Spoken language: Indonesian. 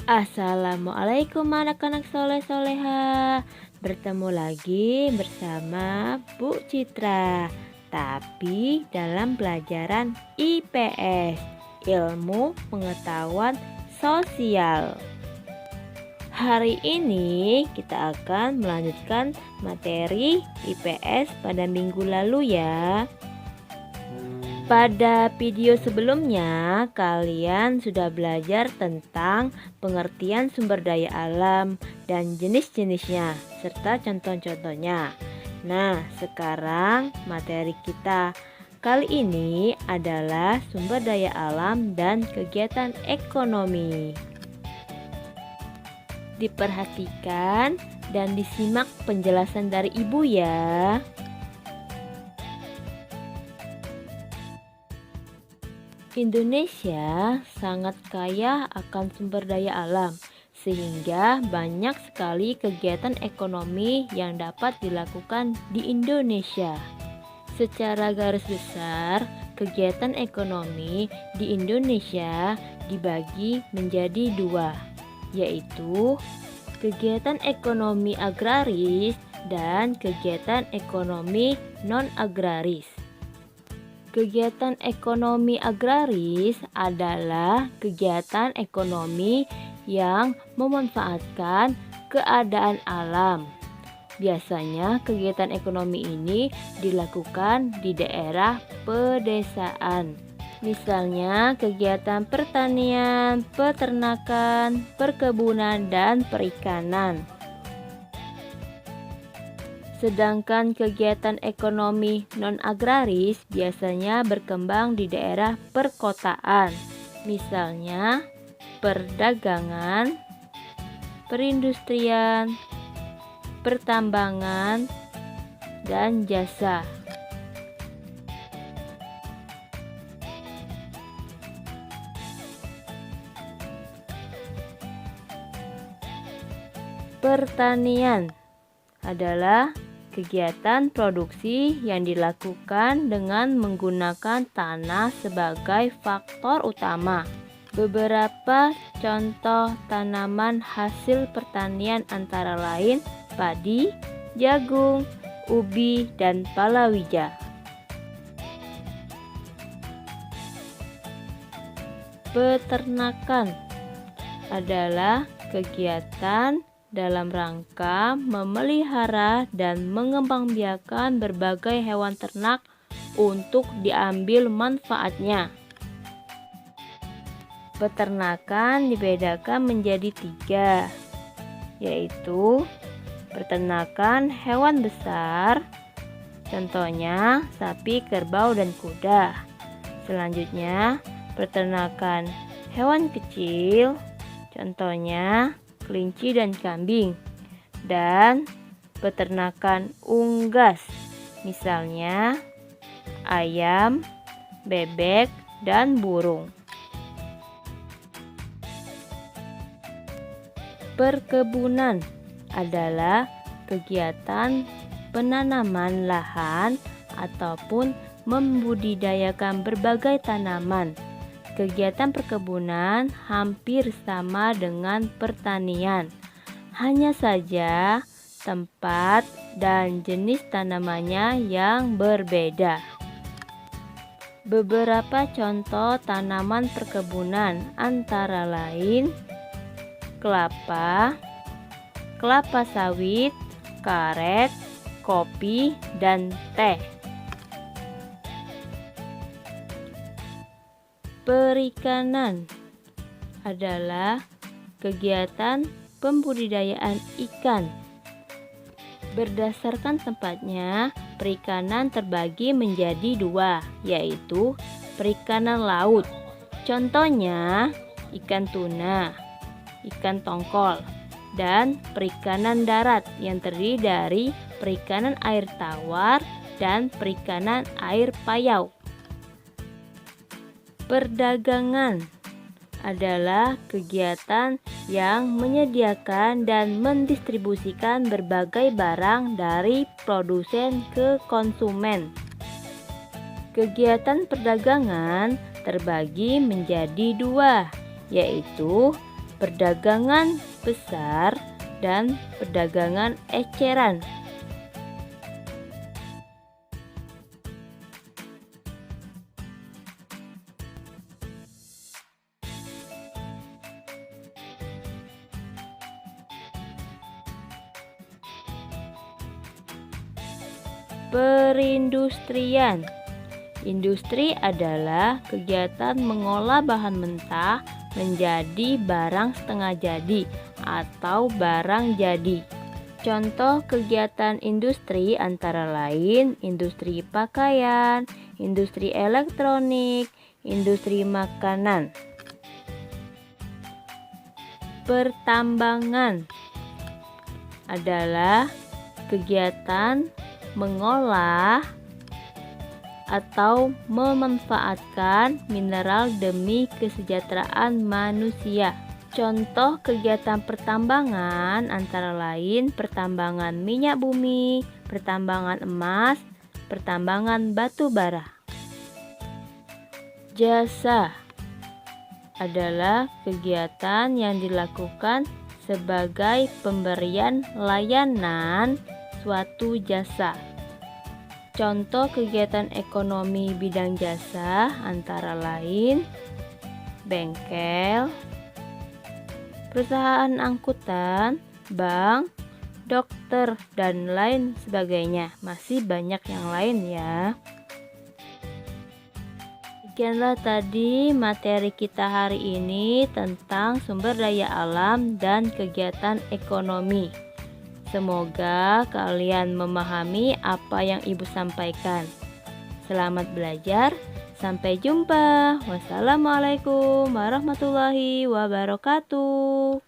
Assalamualaikum anak-anak soleh-soleha. Bertemu lagi bersama Bu Citra, tapi dalam pelajaran IPS, Ilmu Pengetahuan Sosial. Hari ini kita akan melanjutkan materi IPS pada minggu lalu ya. Pada video sebelumnya, kalian sudah belajar tentang pengertian sumber daya alam dan jenis-jenisnya, serta contoh-contohnya. Nah, sekarang materi kita kali ini adalah sumber daya alam dan kegiatan ekonomi. Diperhatikan dan disimak penjelasan dari ibu ya. Indonesia sangat kaya akan sumber daya alam, sehingga banyak sekali kegiatan ekonomi yang dapat dilakukan di Indonesia. Secara garis besar, kegiatan ekonomi di Indonesia dibagi menjadi dua, yaitu kegiatan ekonomi agraris dan kegiatan ekonomi non-agraris. Kegiatan ekonomi agraris adalah kegiatan ekonomi yang memanfaatkan keadaan alam. Biasanya kegiatan ekonomi ini dilakukan di daerah pedesaan. Misalnya kegiatan pertanian, peternakan, perkebunan, dan perikanan. Sedangkan kegiatan ekonomi non-agraris biasanya berkembang di daerah perkotaan, misalnya perdagangan, perindustrian, pertambangan, dan jasa. Pertanian adalah kegiatan produksi yang dilakukan dengan menggunakan tanah sebagai faktor utama. Beberapa contoh tanaman hasil pertanian antara lain padi, jagung, ubi, dan palawija. Peternakan adalah kegiatan dalam rangka memelihara dan mengembangbiakan berbagai hewan ternak untuk diambil manfaatnya. Peternakan dibedakan menjadi tiga, yaitu peternakan hewan besar, contohnya sapi, kerbau, dan kuda. Selanjutnya, peternakan hewan kecil, contohnya kelinci dan kambing, dan peternakan unggas, misalnya ayam, bebek, dan burung. Perkebunan adalah kegiatan penanaman lahan ataupun membudidayakan berbagai tanaman. Kegiatan perkebunan hampir sama dengan pertanian, hanya saja tempat dan jenis tanamannya yang berbeda. Beberapa contoh tanaman perkebunan antara lain kelapa, kelapa sawit, karet, kopi, dan teh. Perikanan adalah kegiatan pembudidayaan ikan. Berdasarkan tempatnya, perikanan terbagi menjadi dua, yaitu perikanan laut. Contohnya, ikan tuna, ikan tongkol, dan perikanan darat yang terdiri dari perikanan air tawar dan perikanan air payau. Perdagangan adalah kegiatan yang menyediakan dan mendistribusikan berbagai barang dari produsen ke konsumen. Kegiatan perdagangan terbagi menjadi dua, yaitu perdagangan besar, dan perdagangan eceran. Perindustrian. Industri adalah kegiatan mengolah bahan mentah menjadi barang setengah jadi atau barang jadi. Contoh kegiatan industri antara lain industri pakaian, industri elektronik, industri makanan. Pertambangan adalah kegiatan mengolah atau memanfaatkan mineral demi kesejahteraan manusia. Contoh kegiatan pertambangan antara lain pertambangan minyak bumi, pertambangan emas, pertambangan batu bara. Jasa adalah kegiatan yang dilakukan sebagai pemberian layanan suatu jasa. Contoh kegiatan ekonomi bidang jasa antara lain bengkel, perusahaan angkutan, bank, dokter, dan lain sebagainya. Masih banyak yang lain ya. Sekianlah tadi materi kita hari ini tentang sumber daya alam dan kegiatan ekonomi. Semoga kalian memahami apa yang Ibu sampaikan. Selamat belajar, sampai jumpa. Wassalamualaikum warahmatullahi wabarakatuh.